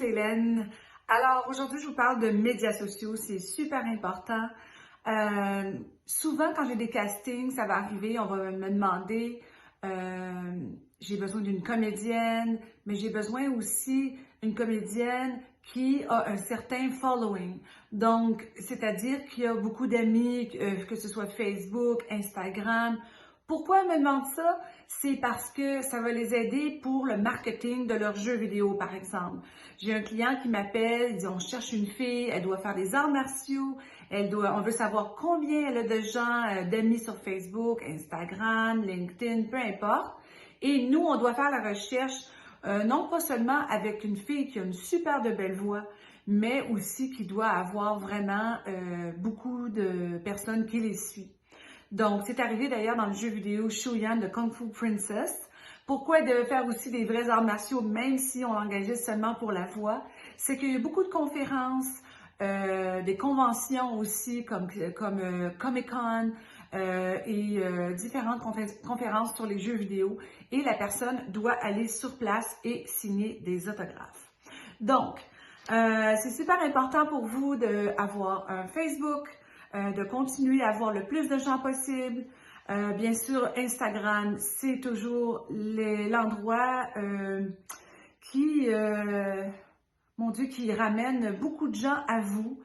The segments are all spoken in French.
c'est Hélène. Alors aujourd'hui, je vous parle de médias sociaux, c'est super important. Souvent, quand j'ai des castings, ça va arriver, on va me demander, j'ai besoin d'une comédienne, mais j'ai besoin aussi d'une comédienne qui a un certain following. Donc, c'est-à-dire qu'il y a beaucoup d'amis, que ce soit Facebook, Instagram. Pourquoi elle me demande ça? C'est parce que ça va les aider pour le marketing de leurs jeux vidéo, par exemple. J'ai un client qui m'appelle, il dit on cherche une fille, elle doit faire des arts martiaux, on veut savoir combien elle a de gens, d'amis sur Facebook, Instagram, LinkedIn, peu importe. Et nous, on doit faire la recherche, non pas seulement avec une fille qui a une super de belle voix, mais aussi qui doit avoir vraiment beaucoup de personnes qui les suivent. Donc, c'est arrivé d'ailleurs dans le jeu vidéo Shuyan de Kung Fu Princess. Pourquoi elle devait faire aussi des vrais arts martiaux, même si on l'engageait seulement pour la voix? C'est qu'il y a eu beaucoup de conférences, des conventions aussi, comme Comic-Con et différentes conférences sur les jeux vidéo. Et la personne doit aller sur place et signer des autographes. Donc, c'est super important pour vous d'avoir un Facebook, de continuer à avoir le plus de gens possible. Bien sûr, Instagram, c'est toujours l'endroit qui, mon Dieu, qui ramène beaucoup de gens à vous.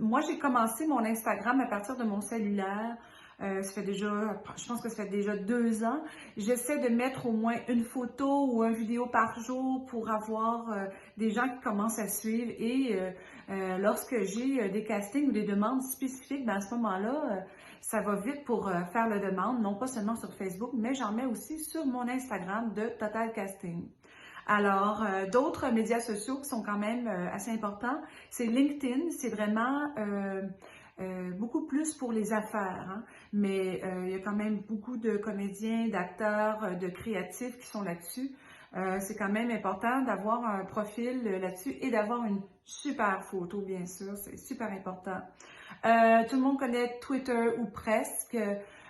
Moi, j'ai commencé mon Instagram à partir de mon cellulaire. Ça fait déjà, je pense que ça fait déjà 2 ans. J'essaie de mettre au moins une photo ou une vidéo par jour pour avoir des gens qui commencent à suivre. Et lorsque j'ai des castings ou des demandes spécifiques, ben à ce moment-là, ça va vite pour faire la demande, non pas seulement sur Facebook, mais j'en mets aussi sur mon Instagram de Total Casting. Alors, d'autres médias sociaux qui sont quand même assez importants, c'est LinkedIn, c'est vraiment beaucoup plus pour les affaires, hein? Mais il y a quand même beaucoup de comédiens, d'acteurs, de créatifs qui sont là-dessus. C'est quand même important d'avoir un profil là-dessus et d'avoir une super photo, bien sûr, c'est super important. Tout le monde connaît Twitter ou presque.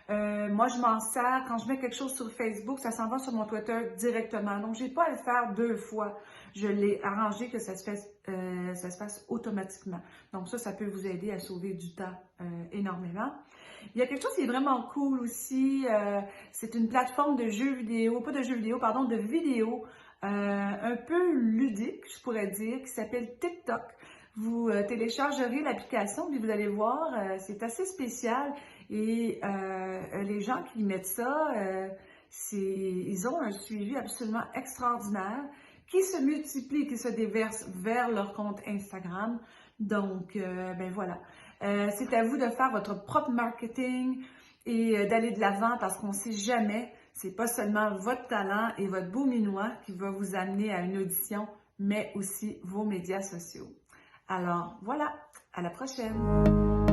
Moi, je m'en sers quand je mets quelque chose sur Facebook, ça s'en va sur mon Twitter directement. Donc, j'ai pas à le faire 2 fois. Je l'ai arrangé que ça se fasse automatiquement. Donc, ça peut vous aider à sauver du temps énormément. Il y a quelque chose qui est vraiment cool aussi. C'est une plateforme de jeux vidéo, pas de jeux vidéo, pardon, de vidéos un peu ludique, je pourrais dire, qui s'appelle TikTok. Vous téléchargerez l'application puis vous allez voir, c'est assez spécial et les gens qui mettent ça, ils ont un suivi absolument extraordinaire qui se multiplie, qui se déverse vers leur compte Instagram. Donc, ben voilà. C'est à vous de faire votre propre marketing et d'aller de l'avant parce qu'on ne sait jamais, c'est pas seulement votre talent et votre beau minois qui va vous amener à une audition, mais aussi vos médias sociaux. Alors voilà, à la prochaine!